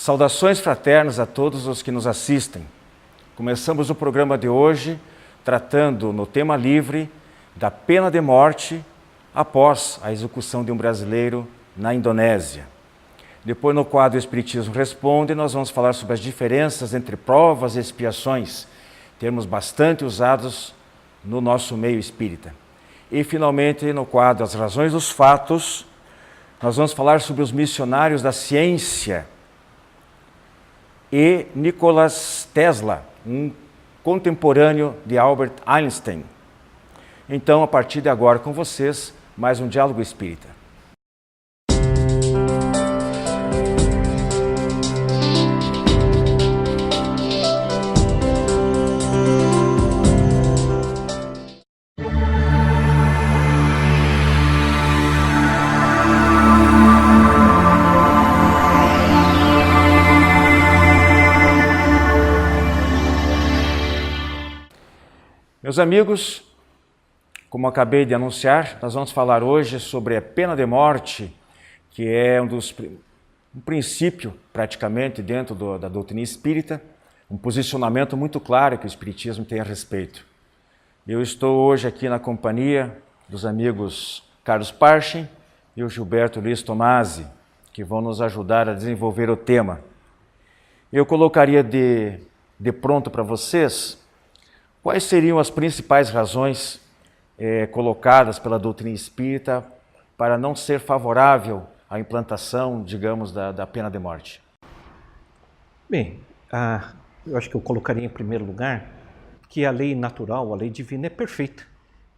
Saudações fraternas a todos os que nos assistem. Começamos o programa de hoje tratando no tema livre da pena de morte após a execução de um brasileiro na Indonésia. Depois, no quadro Espiritismo Responde, nós vamos falar sobre as diferenças entre provas e expiações, termos bastante usados no nosso meio espírita. E, finalmente, no quadro As Razões dos Fatos, nós vamos falar sobre os missionários da ciência e Nikola Tesla, um contemporâneo de Albert Einstein. Então, a partir de agora com vocês, mais um Diálogo Espírita. Meus amigos, como acabei de anunciar, nós vamos falar hoje sobre a pena de morte, que é um princípio praticamente dentro da doutrina espírita, um posicionamento muito claro que o Espiritismo tem a respeito. Eu estou hoje aqui na companhia dos amigos Carlos Parchin e o Gilberto Luiz Tomasi, que vão nos ajudar a desenvolver o tema. Eu colocaria de pronto para vocês quais seriam as principais razões colocadas pela doutrina espírita para não ser favorável à implantação, digamos, da pena de morte? Bem, eu acho que eu colocaria em primeiro lugar que a lei natural, a lei divina é perfeita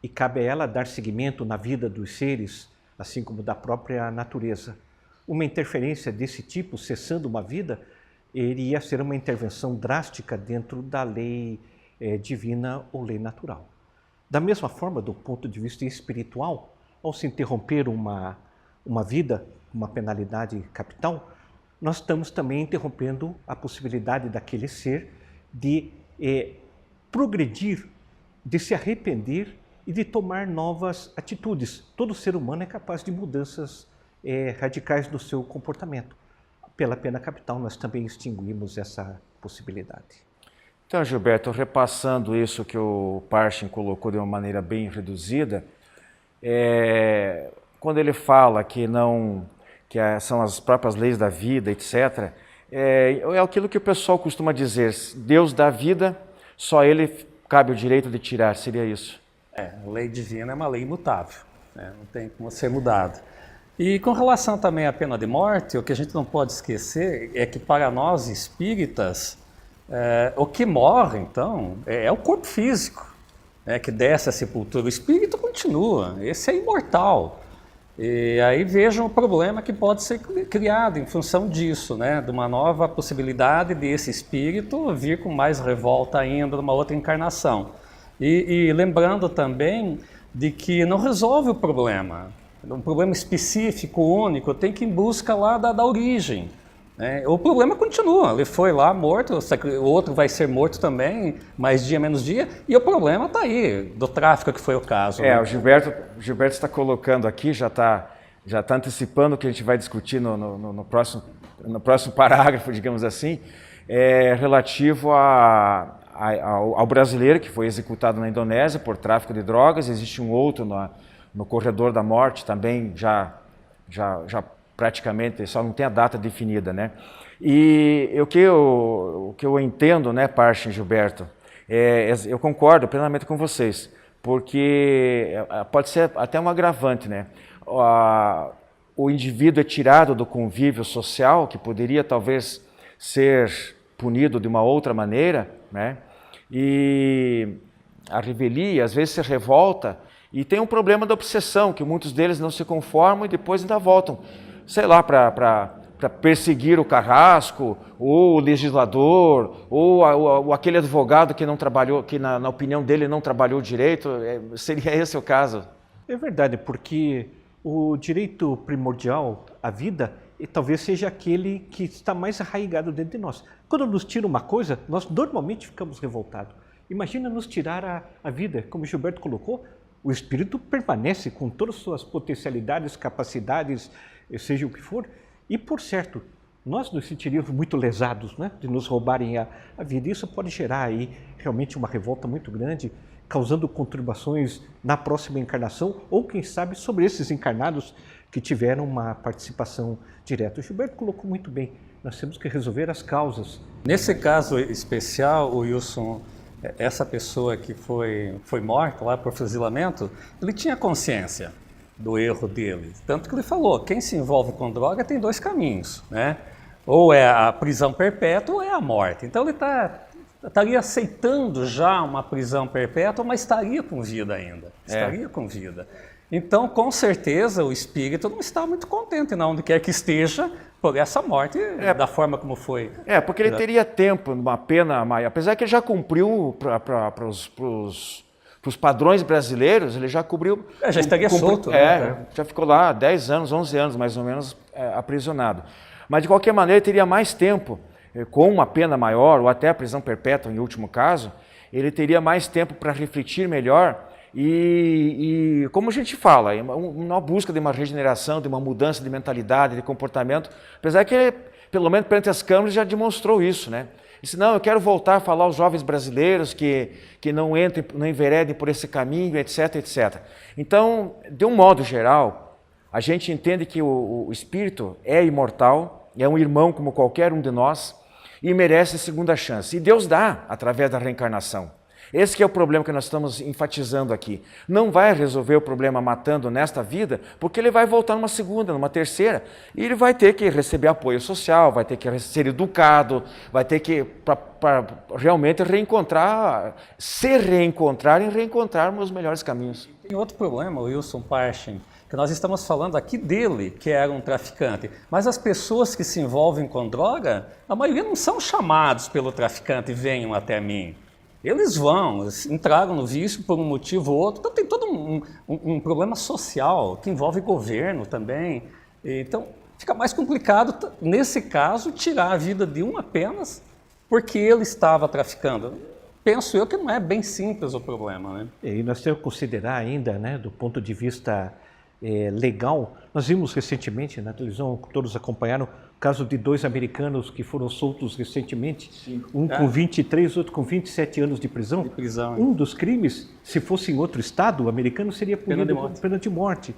e cabe a ela dar seguimento na vida dos seres, assim como da própria natureza. Uma interferência desse tipo, cessando uma vida, iria ser uma intervenção drástica dentro da lei divina ou lei natural. Da mesma forma, do ponto de vista espiritual, ao se interromper uma vida, uma penalidade capital, nós estamos também interrompendo a possibilidade daquele ser de progredir, de se arrepender e de tomar novas atitudes. Todo ser humano é capaz de mudanças radicais no seu comportamento. Pela pena capital, nós também extinguimos essa possibilidade. Então, Gilberto, repassando isso que o Parchin colocou de uma maneira bem reduzida, quando ele fala que são as próprias leis da vida, etc., é aquilo que o pessoal costuma dizer: Deus dá vida, só Ele cabe o direito de tirar, seria isso? A lei divina é uma lei imutável, né? Não tem como ser mudada. E com relação também à pena de morte, o que a gente não pode esquecer é que para nós espíritas, o que morre, então, é o corpo físico, que desce à sepultura. O espírito continua, esse é imortal. E aí vejam o problema que pode ser criado em função disso, de uma nova possibilidade desse espírito vir com mais revolta ainda numa outra encarnação. E lembrando também de que não resolve o problema, um problema específico, único, tem que ir em busca lá da origem. O problema continua, ele foi lá morto, o outro vai ser morto também, mais dia, menos dia, e o problema está aí, do tráfico que foi o caso. O Gilberto está colocando aqui, já tá antecipando o que a gente vai discutir no próximo parágrafo, digamos assim, relativo ao brasileiro que foi executado na Indonésia por tráfico de drogas. Existe um outro no corredor da morte também, já praticamente, só não tem a data definida, né? E o que eu entendo, né, Parchin e Gilberto, eu concordo plenamente com vocês, porque pode ser até um agravante, né? O indivíduo é tirado do convívio social, que poderia talvez ser punido de uma outra maneira, né? E a revelia, às vezes, se revolta, e tem um problema da obsessão, que muitos deles não se conformam e depois ainda voltam, sei lá, para perseguir o carrasco, ou o legislador, ou aquele advogado que não trabalhou, que na opinião dele não trabalhou direito. Seria esse o caso? É verdade, porque o direito primordial à vida talvez seja aquele que está mais arraigado dentro de nós. Quando nos tira uma coisa, nós normalmente ficamos revoltados. Imagina nos tirar a vida, como o Gilberto colocou. O espírito permanece com todas as suas potencialidades, capacidades, seja o que for. E, por certo, nós nos sentiríamos muito lesados, né, de nos roubarem a vida. Isso pode gerar aí realmente uma revolta muito grande, causando conturbações na próxima encarnação, ou quem sabe sobre esses encarnados que tiveram uma participação direta. O Gilberto colocou muito bem, nós temos que resolver as causas. Nesse caso especial, o Wilson, essa pessoa que foi morta lá por fuzilamento, ele tinha consciência do erro dele. Tanto que ele falou, quem se envolve com droga tem dois caminhos, né? Ou é a prisão perpétua ou é a morte. Então ele estaria aceitando já uma prisão perpétua, mas estaria com vida ainda. Estaria com vida. Então, com certeza, o espírito não está muito contente, não, onde quer que esteja, por essa morte, da forma como foi. Porque ele teria tempo, numa pena maior. Apesar que ele já cumpriu para os padrões brasileiros, ele já cobriu... já estaria solto. Né? Já ficou lá 10 anos, 11 anos, mais ou menos, aprisionado. Mas, de qualquer maneira, ele teria mais tempo, com uma pena maior, ou até a prisão perpétua, em último caso, ele teria mais tempo para refletir melhor. E como a gente fala, uma busca de uma regeneração, de uma mudança de mentalidade, de comportamento, apesar que ele, pelo menos perante as câmeras, já demonstrou isso, né? Disse, não, eu quero voltar a falar aos jovens brasileiros que não entrem, não enveredem por esse caminho, etc, etc. Então, de um modo geral, a gente entende que o espírito é imortal, é um irmão como qualquer um de nós e merece segunda chance. E Deus dá através da reencarnação. Esse que é o problema que nós estamos enfatizando aqui. Não vai resolver o problema matando nesta vida, porque ele vai voltar numa segunda, numa terceira, e ele vai ter que receber apoio social, vai ter que ser educado, vai ter que, para realmente se reencontrar e reencontrarmos os melhores caminhos. Tem outro problema, Wilson Parchin, que nós estamos falando aqui dele, que era um traficante, mas as pessoas que se envolvem com droga, a maioria não são chamados pelo traficante, venham até mim. Eles entraram no vício por um motivo ou outro. Então tem todo um problema social que envolve governo também. Então fica mais complicado, nesse caso, tirar a vida de um apenas porque ele estava traficando. Penso eu que não é bem simples o problema, né? E nós temos que considerar ainda, né, do ponto de vista legal, nós vimos recentemente na televisão, todos acompanharam, o caso de 2 americanos que foram soltos recentemente, um com 23, outro com 27 anos de prisão. Um dos crimes, se fosse em outro estado americano, seria punido com pena de morte.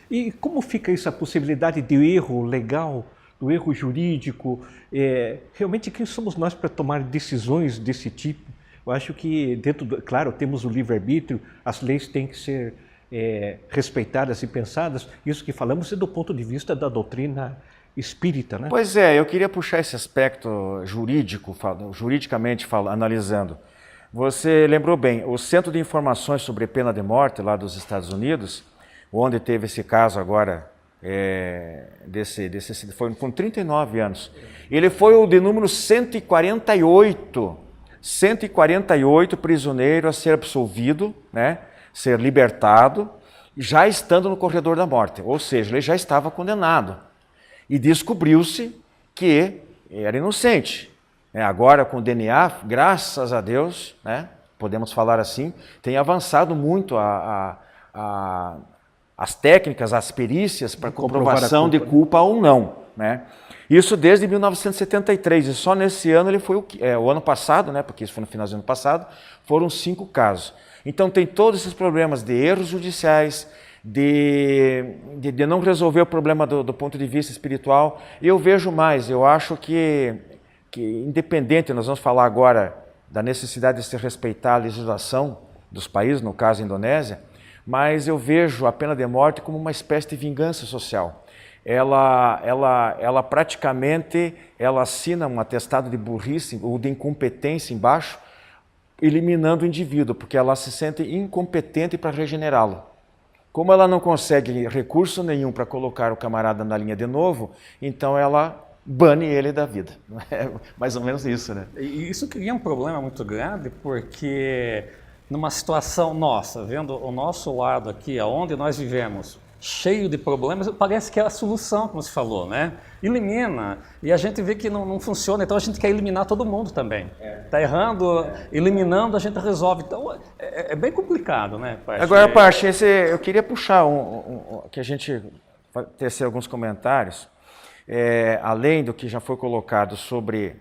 E como fica isso, a possibilidade de erro legal, do erro jurídico? Realmente, quem somos nós para tomar decisões desse tipo? Eu acho que, claro, temos o livre-arbítrio, as leis têm que ser respeitadas e pensadas. Isso que falamos é do ponto de vista da doutrina espírita, né? Pois é, eu queria puxar esse aspecto juridicamente analisando. Você lembrou bem, o Centro de Informações sobre Pena de Morte lá dos Estados Unidos, onde teve esse caso agora, foi com 39 anos. Ele foi o de número 148 prisioneiro a ser absolvido, né? Ser libertado, já estando no corredor da morte, ou seja, ele já estava condenado. E descobriu-se que era inocente. Agora, com o DNA, graças a Deus, né, podemos falar assim, tem avançado muito as técnicas, as perícias para comprovação de culpa ou não. Né? Isso desde 1973, e só nesse ano ele foi o ano passado, né, porque isso foi no final do ano passado, foram 5 casos. Então tem todos esses problemas de erros judiciais, de não resolver o problema do ponto de vista espiritual. Eu vejo mais, eu acho que independente, nós vamos falar agora da necessidade de se respeitar a legislação dos países, no caso a Indonésia, mas eu vejo a pena de morte como uma espécie de vingança social. Ela praticamente assina um atestado de burrice ou de incompetência embaixo, eliminando o indivíduo, porque ela se sente incompetente para regenerá-lo. Como ela não consegue recurso nenhum para colocar o camarada na linha de novo, então ela bane ele da vida. É mais ou menos isso, né? E isso cria um problema muito grande, porque numa situação nossa, vendo o nosso lado aqui, onde nós vivemos, cheio de problemas, parece que é a solução, como se falou, né? Elimina, e a gente vê que não funciona, então a gente quer eliminar todo mundo também. Está errando, eliminando, a gente resolve. Então é bem complicado, né, Parchin? Agora, Parchin, eu queria puxar que a gente tecesse alguns comentários. além do que já foi colocado sobre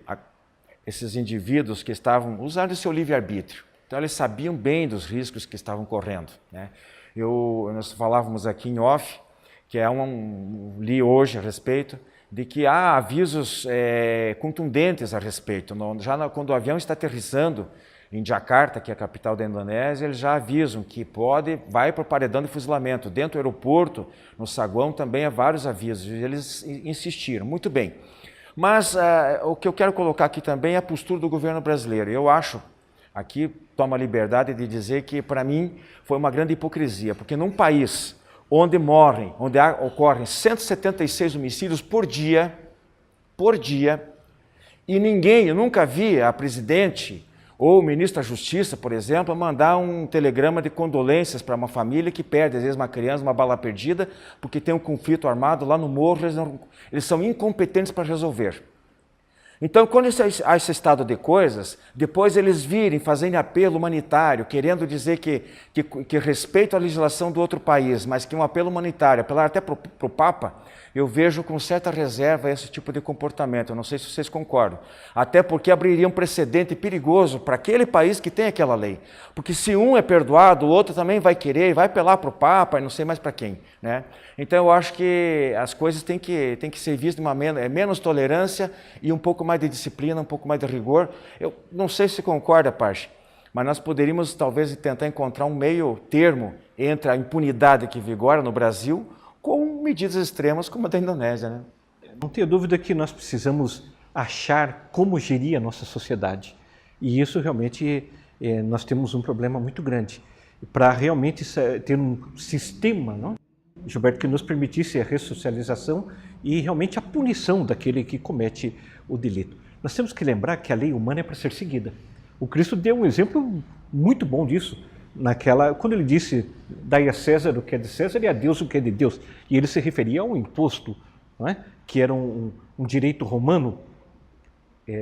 esses indivíduos que estavam usando o seu livre-arbítrio. Então, eles sabiam bem dos riscos que estavam correndo, né? Nós falávamos aqui em off, que li hoje a respeito, de que há avisos contundentes a respeito. Quando o avião está aterrissando em Jakarta, que é a capital da Indonésia, eles já avisam que vai para o paredão de fuzilamento. Dentro do aeroporto, no saguão, também há vários avisos. Eles insistiram. Muito bem. Mas o que eu quero colocar aqui também é a postura do governo brasileiro. Eu acho, aqui tomo a liberdade de dizer que, para mim, foi uma grande hipocrisia, porque num país onde ocorrem 176 homicídios por dia, e eu nunca vi a presidente ou o ministro da Justiça, por exemplo, mandar um telegrama de condolências para uma família que perde, às vezes, uma criança, uma bala perdida, porque tem um conflito armado lá no morro, eles são incompetentes para resolver. Então, quando há esse estado de coisas, depois eles virem fazendo apelo humanitário, querendo dizer que respeitam a legislação do outro país, mas que um apelo humanitário, apelar até para o Papa, eu vejo com certa reserva esse tipo de comportamento. Eu não sei se vocês concordam. Até porque abriria um precedente perigoso para aquele país que tem aquela lei. Porque se um é perdoado, o outro também vai querer, vai apelar para o Papa e não sei mais para quem, né? Então eu acho que as coisas têm que ser vistas de menos tolerância e um pouco mais de disciplina, um pouco mais de rigor. Eu não sei se concorda, Parche, mas nós poderíamos talvez tentar encontrar um meio termo entre a impunidade que vigora no Brasil com medidas extremas como a da Indonésia, né? Não tenho dúvida que nós precisamos achar como gerir a nossa sociedade. E isso realmente, nós temos um problema muito grande. Para realmente ter um sistema, não? Gilberto, que nos permitisse a ressocialização e realmente a punição daquele que comete o delito. Nós temos que lembrar que a lei humana é para ser seguida. O Cristo deu um exemplo muito bom disso. Quando ele disse, dai a César o que é de César e a Deus o que é de Deus. E ele se referia ao imposto, não é? Que era um direito romano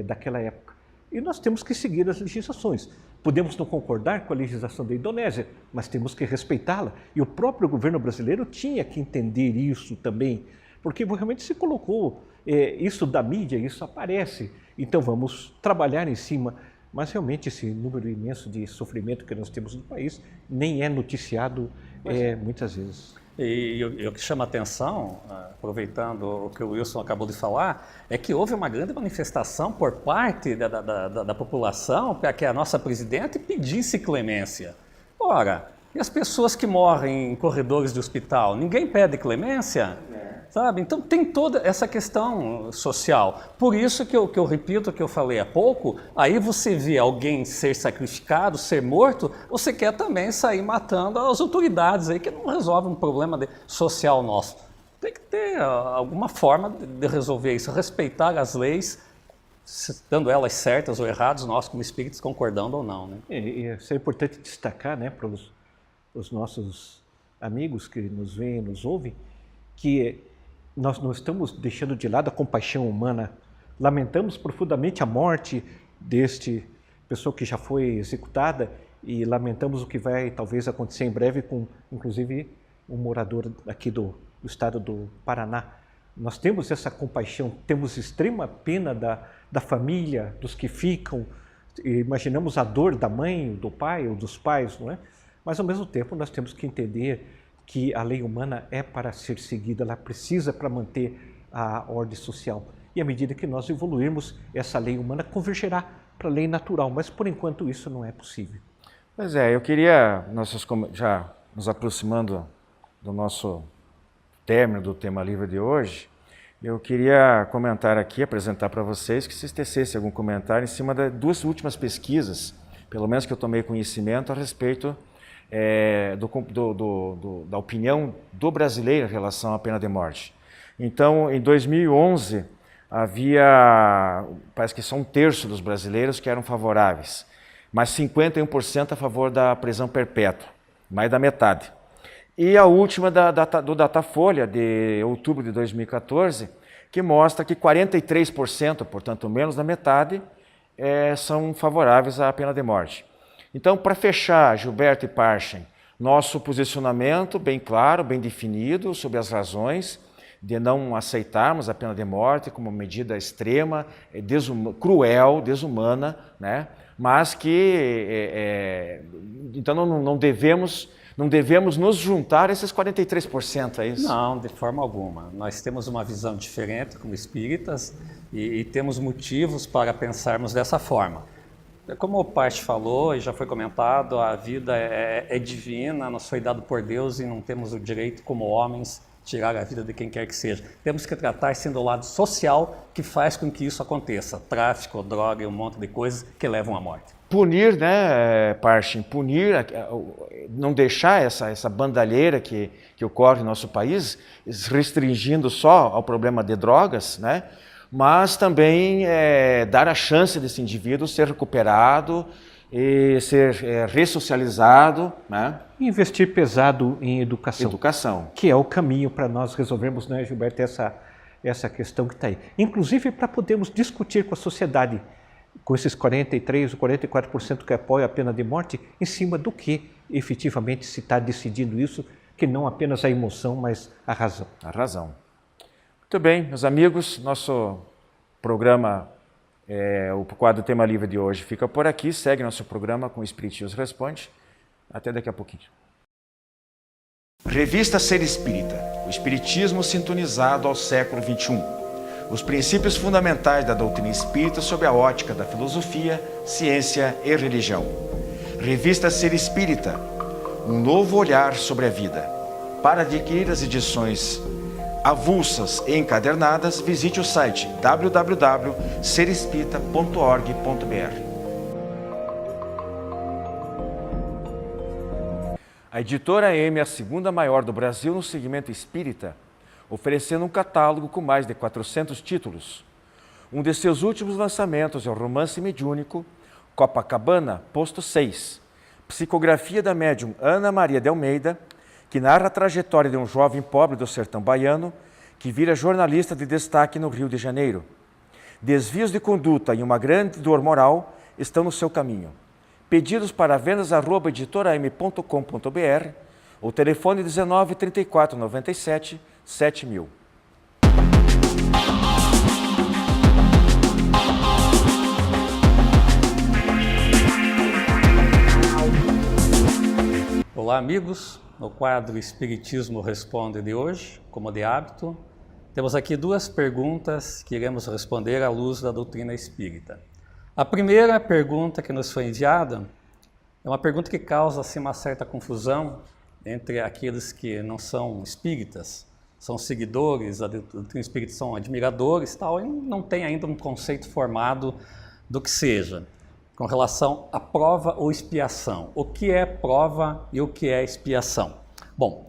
daquela época. E nós temos que seguir as legislações. Podemos não concordar com a legislação da Indonésia, mas temos que respeitá-la. E o próprio governo brasileiro tinha que entender isso também, porque realmente se colocou isso da mídia, isso aparece. Então vamos trabalhar em cima. Mas realmente esse número imenso de sofrimento que nós temos no país nem é noticiado muitas vezes. E o que chama atenção, aproveitando o que o Wilson acabou de falar, é que houve uma grande manifestação por parte da população para que a nossa presidente pedisse clemência. Ora, e as pessoas que morrem em corredores de hospital, ninguém pede clemência? Sabe? Então tem toda essa questão social. Por isso que eu repito o que eu falei há pouco, aí você vê alguém ser sacrificado, ser morto, você quer também sair matando as autoridades aí que não resolvem um problema social nosso. Tem que ter alguma forma de resolver isso, respeitar as leis, dando elas certas ou erradas, nós como espíritos concordando ou não, né? Isso é importante destacar, né, para os nossos amigos que nos veem e nos ouvem, que nós não estamos deixando de lado a compaixão humana. Lamentamos profundamente a morte deste pessoa que já foi executada e lamentamos o que vai talvez acontecer em breve com, inclusive, um morador aqui do estado do Paraná. Nós temos essa compaixão, temos extrema pena da família, dos que ficam, imaginamos a dor da mãe, do pai ou dos pais, não é? Mas ao mesmo tempo nós temos que entender que a lei humana é para ser seguida, ela precisa para manter a ordem social. E à medida que nós evoluirmos, essa lei humana convergerá para a lei natural, mas por enquanto isso não é possível. Pois é, eu queria, já nos aproximando do nosso término do tema livre de hoje, eu queria comentar aqui, apresentar para vocês, que se tecesse algum comentário em cima das duas últimas pesquisas, pelo menos que eu tomei conhecimento a respeito da opinião do brasileiro em relação à pena de morte. Então, em 2011, parece que só 1/3 dos brasileiros que eram favoráveis, mas 51% a favor da prisão perpétua, mais da metade. E a última do Datafolha, de outubro de 2014, que mostra que 43%, portanto menos da metade, são favoráveis à pena de morte. Então, para fechar, Gilberto e Parchen, nosso posicionamento bem claro, bem definido sobre as razões de não aceitarmos a pena de morte como medida extrema, cruel, desumana, né? Mas que então não devemos nos juntar a esses 43%, é isso? Não, de forma alguma. Nós temos uma visão diferente como espíritas e temos motivos para pensarmos dessa forma. Como o Parte falou e já foi comentado, a vida é divina, nos foi dado por Deus e não temos o direito como homens tirar a vida de quem quer que seja. Temos que tratar sendo o lado social que faz com que isso aconteça. Tráfico, droga e um monte de coisas que levam à morte. Punir, né, Parchin, punir, não deixar essa bandalheira que ocorre no nosso país, restringindo só ao problema de drogas, né, mas também dar a chance desse indivíduo ser recuperado e ser ressocializado, né? Investir pesado em educação. Educação. Que é o caminho para nós resolvermos, né, Gilberto, essa questão que está aí. Inclusive para podermos discutir com a sociedade, com esses 43% ou 44% que apoiam a pena de morte, em cima do que efetivamente se está decidindo isso, que não apenas a emoção, mas a razão. A razão. Muito bem, meus amigos, nosso programa, o quadro Tema Livre de hoje fica por aqui. Segue nosso programa com o Espiritismo Responde. Até daqui a pouquinho. Revista Ser Espírita, o Espiritismo sintonizado ao século XXI. Os princípios fundamentais da doutrina espírita sob a ótica da filosofia, ciência e religião. Revista Ser Espírita, um novo olhar sobre a vida. Para adquirir as edições avulsas e encadernadas, visite o site www.serespirita.org.br. A editora M é a segunda maior do Brasil no segmento espírita, oferecendo um catálogo com mais de 400 títulos. Um de seus últimos lançamentos é o romance mediúnico Copacabana, Posto 6, psicografia da médium Ana Maria de Almeida, que narra a trajetória de um jovem pobre do sertão baiano que vira jornalista de destaque no Rio de Janeiro. Desvios de conduta e uma grande dor moral estão no seu caminho. Pedidos para vendas@editoram.com.br ou telefone 19 34 97 7000. Olá, amigos. No quadro Espiritismo Responde de hoje, como de hábito, temos aqui duas perguntas que iremos responder à luz da doutrina espírita. A primeira pergunta que nos foi enviada é uma pergunta que causa assim, uma certa confusão entre aqueles que não são espíritas, são seguidores da doutrina espírita, são admiradores tal, e não tem ainda um conceito formado do que seja, com relação à prova ou expiação. O que é prova e o que é expiação? Bom,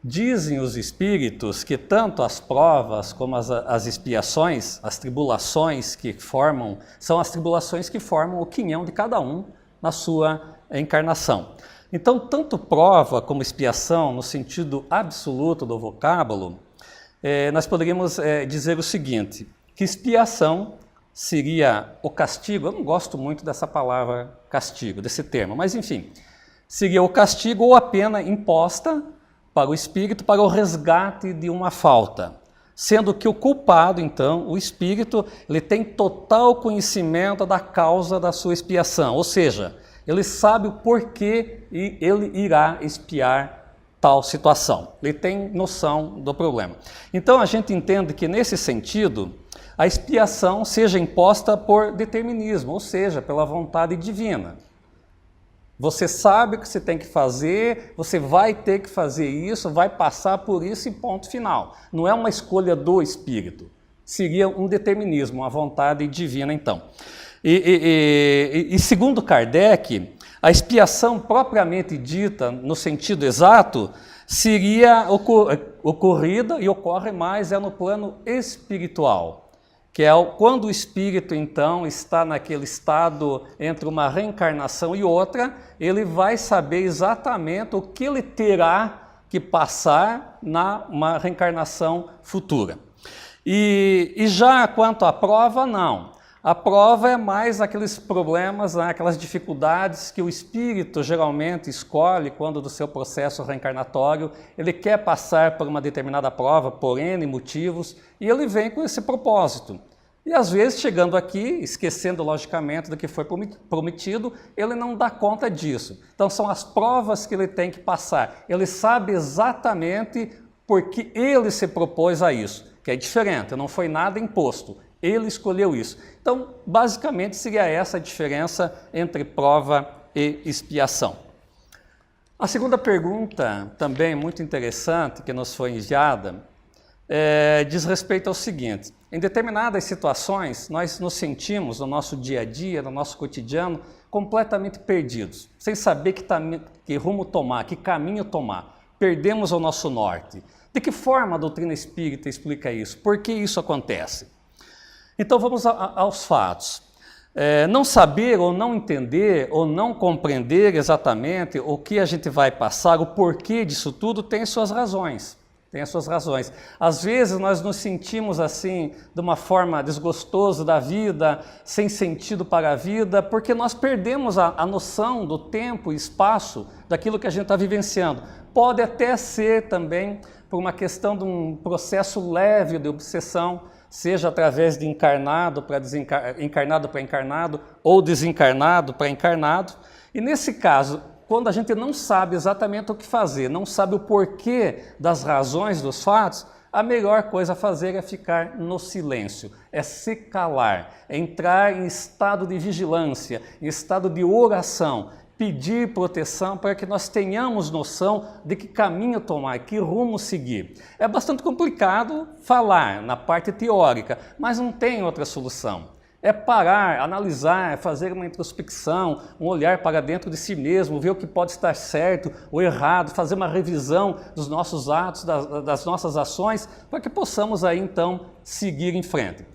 dizem os espíritos que tanto as provas como as expiações, as tribulações que formam, são as tribulações que formam o quinhão de cada um na sua encarnação. Então, tanto prova como expiação, no sentido absoluto do vocábulo, nós poderíamos dizer o seguinte, que expiação seria o castigo, eu não gosto muito dessa palavra castigo, desse termo, mas enfim, seria o castigo ou a pena imposta para o espírito para o resgate de uma falta. Sendo que o culpado, então, o espírito, ele tem total conhecimento da causa da sua expiação, ou seja, ele sabe o porquê e ele irá expiar tal situação. Ele tem noção do problema. Então, a gente entende que, nesse sentido, a expiação seja imposta por determinismo, ou seja, pela vontade divina. Você sabe o que você tem que fazer, você vai ter que fazer isso, vai passar por isso e ponto final. Não é uma escolha do espírito, seria um determinismo, uma vontade divina, então. E segundo Kardec, a expiação propriamente dita, no sentido exato, seria ocorrida e ocorre mais no plano espiritual, que é quando o espírito, então, está naquele estado entre uma reencarnação e outra, ele vai saber exatamente o que ele terá que passar numa reencarnação futura. E já quanto à prova, não. A prova é mais aqueles problemas, né, aquelas dificuldades que o espírito geralmente escolhe quando do seu processo reencarnatório ele quer passar por uma determinada prova, por N motivos, e ele vem com esse propósito. E às vezes, chegando aqui, esquecendo logicamente do que foi prometido, ele não dá conta disso. Então são as provas que ele tem que passar. Ele sabe exatamente por que ele se propôs a isso, que é diferente, não foi nada imposto. Ele escolheu isso. Então, basicamente, seria essa a diferença entre prova e expiação. A segunda pergunta, também muito interessante, que nos foi enviada, diz respeito ao seguinte: em determinadas situações, nós nos sentimos, no nosso dia a dia, no nosso cotidiano, completamente perdidos, sem saber que rumo tomar, que caminho tomar. Perdemos o nosso norte. De que forma a doutrina espírita explica isso? Por que isso acontece? Então vamos aos fatos. Não saber ou não entender ou não compreender exatamente o que a gente vai passar, o porquê disso tudo, tem suas razões. Tem as suas razões. Às vezes nós nos sentimos assim, de uma forma desgostosa da vida, sem sentido para a vida, porque nós perdemos a noção do tempo e espaço daquilo que a gente está vivenciando. Pode até ser também por uma questão de um processo leve de obsessão, seja através de encarnado para encarnado ou desencarnado para encarnado. E nesse caso, quando a gente não sabe exatamente o que fazer, não sabe o porquê das razões dos fatos, a melhor coisa a fazer é ficar no silêncio, é se calar, é entrar em estado de vigilância, em estado de oração, pedir proteção para que nós tenhamos noção de que caminho tomar, que rumo seguir. É bastante complicado falar na parte teórica, mas não tem outra solução. É parar, analisar, fazer uma introspecção, um olhar para dentro de si mesmo, ver o que pode estar certo ou errado, fazer uma revisão dos nossos atos, das nossas ações, para que possamos aí então seguir em frente.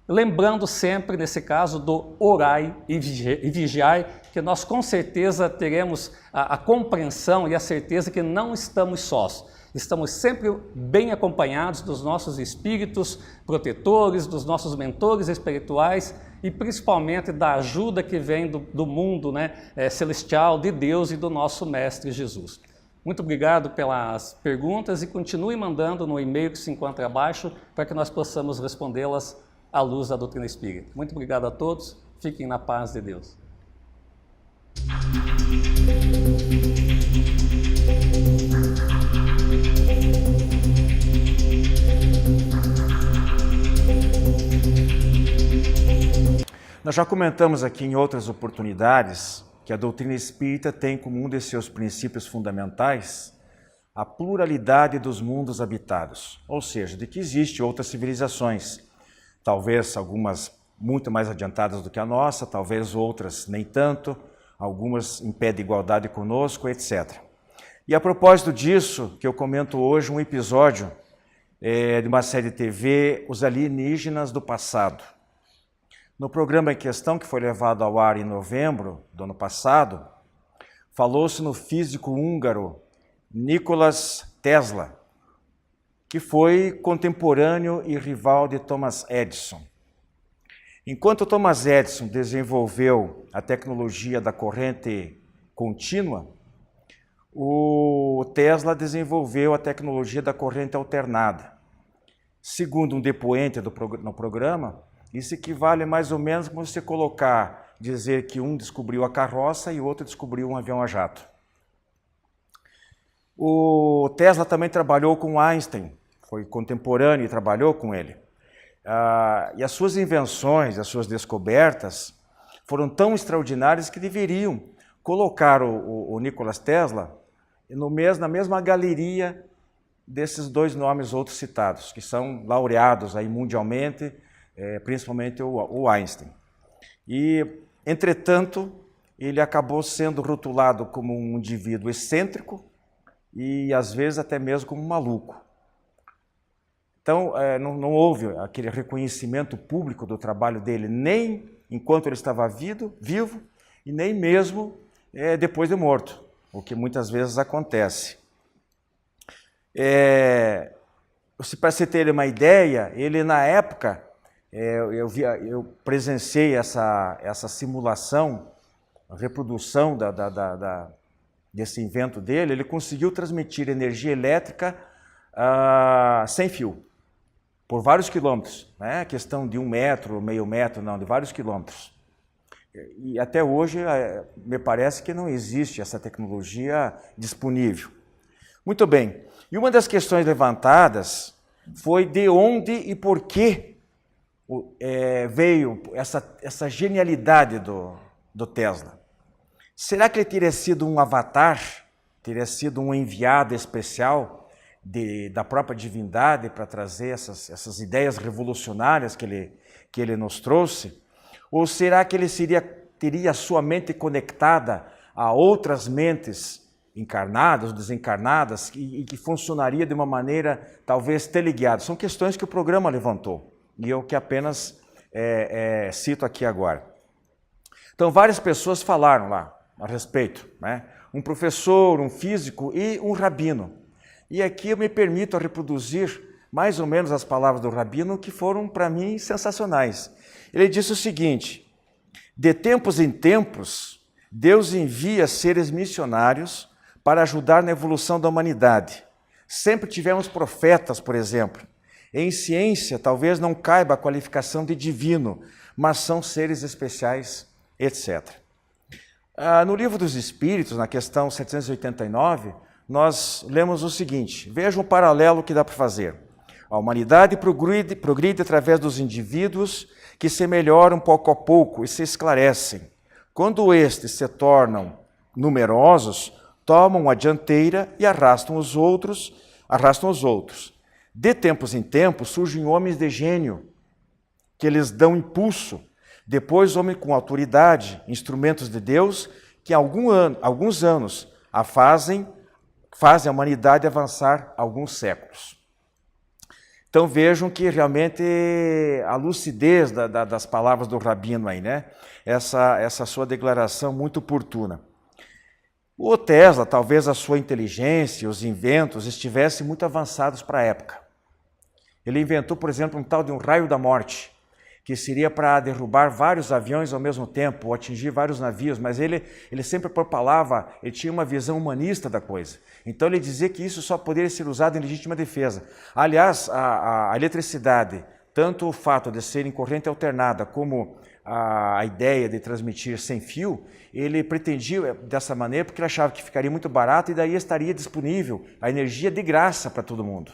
Lembrando sempre, nesse caso, do orai e vigiai, que nós com certeza teremos a compreensão e a certeza que não estamos sós. Estamos sempre bem acompanhados dos nossos espíritos protetores, dos nossos mentores espirituais e principalmente da ajuda que vem do mundo, né, celestial, de Deus e do nosso Mestre Jesus. Muito obrigado pelas perguntas e continue mandando no e-mail que se encontra abaixo para que nós possamos respondê-las à luz da doutrina espírita. Muito obrigado a todos, fiquem na paz de Deus. Nós já comentamos aqui em outras oportunidades que a doutrina espírita tem como um de seus princípios fundamentais a pluralidade dos mundos habitados, ou seja, de que existem outras civilizações, talvez algumas muito mais adiantadas do que a nossa, talvez outras nem tanto, algumas em pé de igualdade conosco, etc. E a propósito disso, que eu comento hoje um episódio de uma série de TV, Os Alienígenas do Passado. No programa em questão, que foi levado ao ar em novembro do ano passado, falou-se no físico húngaro Nikola Tesla, que foi contemporâneo e rival de Thomas Edison. Enquanto Thomas Edison desenvolveu a tecnologia da corrente contínua, o Tesla desenvolveu a tecnologia da corrente alternada. Segundo um depoente no programa, isso equivale mais ou menos como você dizer que um descobriu a carroça e o outro descobriu um avião a jato. O Tesla também trabalhou com Einstein, foi contemporâneo e trabalhou com ele. E as suas invenções, as suas descobertas foram tão extraordinárias que deveriam colocar o Nikola Tesla na mesma galeria desses dois nomes outros citados, que são laureados aí mundialmente, principalmente o Einstein. E, entretanto, ele acabou sendo rotulado como um indivíduo excêntrico e, às vezes, até mesmo como um maluco. Então, não houve aquele reconhecimento público do trabalho dele, nem enquanto ele estava vivo e nem mesmo depois de morto, o que muitas vezes acontece. Para você ter uma ideia, ele, na época, eu presenciei essa simulação, a reprodução desse invento dele. Ele conseguiu transmitir energia elétrica sem fio, por vários quilômetros, né? Questão de 1 metro, meio metro, não, de vários quilômetros. E até hoje me parece que não existe essa tecnologia disponível. Muito bem, e uma das questões levantadas foi de onde e por que veio essa genialidade do Tesla. Será que ele teria sido um avatar, teria sido um enviado especial da própria divindade para trazer essas ideias revolucionárias que ele nos trouxe? Ou será que ele teria sua mente conectada a outras mentes encarnadas, desencarnadas, e que funcionaria de uma maneira talvez teleguiada? São questões que o programa levantou, e eu que apenas cito aqui agora. Então, várias pessoas falaram lá a respeito, né? Um professor, um físico e um rabino. E aqui eu me permito reproduzir mais ou menos as palavras do rabino, que foram para mim sensacionais. Ele disse o seguinte: de tempos em tempos, Deus envia seres missionários para ajudar na evolução da humanidade. Sempre tivemos profetas, por exemplo. Em ciência, talvez não caiba a qualificação de divino, mas são seres especiais, etc. No Livro dos Espíritos, na questão 789, nós lemos o seguinte: veja um paralelo que dá para fazer. A humanidade progride através dos indivíduos que se melhoram pouco a pouco e se esclarecem. Quando estes se tornam numerosos, tomam a dianteira e arrastam os outros. De tempos em tempos surgem homens de gênio, que lhes dão impulso. Depois, homens com autoridade, instrumentos de Deus, que há alguns anos fazem a humanidade avançar alguns séculos. Então vejam que realmente a lucidez das palavras do rabino aí, né? Essa sua declaração muito oportuna. O Tesla, talvez a sua inteligência, os inventos estivessem muito avançados para a época. Ele inventou, por exemplo, um tal de um raio da morte, que seria para derrubar vários aviões ao mesmo tempo, ou atingir vários navios, mas ele sempre propalava, ele tinha uma visão humanista da coisa. Então ele dizia que isso só poderia ser usado em legítima defesa. Aliás, a eletricidade, tanto o fato de ser em corrente alternada, como a ideia de transmitir sem fio, ele pretendia dessa maneira porque ele achava que ficaria muito barato e daí estaria disponível a energia de graça para todo mundo.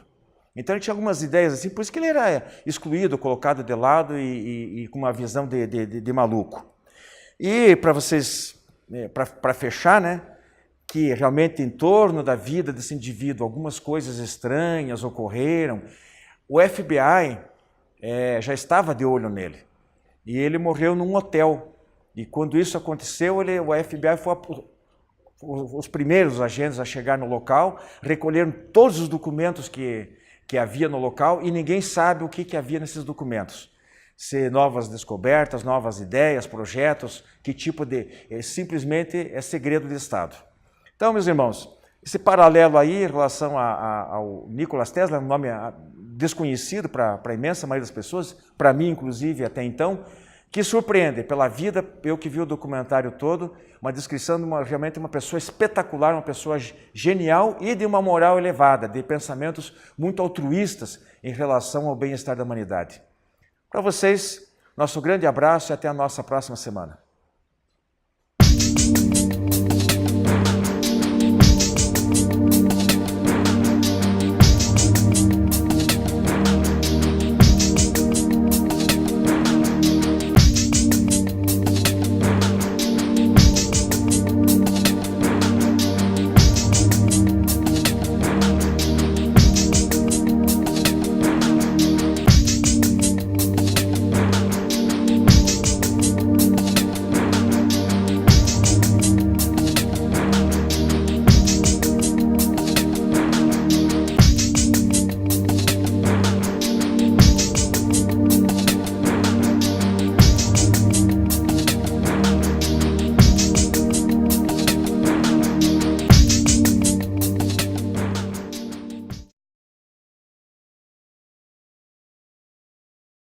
Então ele tinha algumas ideias assim, por isso que ele era excluído, colocado de lado e com uma visão de maluco. E para vocês, para fechar, né, que realmente em torno da vida desse indivíduo algumas coisas estranhas ocorreram, o FBI já estava de olho nele. E ele morreu num hotel. E quando isso aconteceu, o FBI foi os primeiros agentes a chegar no local, recolheram todos os documentos que havia no local e ninguém sabe o que havia nesses documentos. Se novas descobertas, novas ideias, projetos, que tipo de... simplesmente é segredo de Estado. Então, meus irmãos, esse paralelo aí em relação ao Nikola Tesla, um nome desconhecido para a imensa maioria das pessoas, para mim inclusive até então, que surpreende pela vida, eu que vi o documentário todo, uma descrição de realmente uma pessoa espetacular, uma pessoa genial e de uma moral elevada, de pensamentos muito altruístas em relação ao bem-estar da humanidade. Para vocês, nosso grande abraço e até a nossa próxima semana.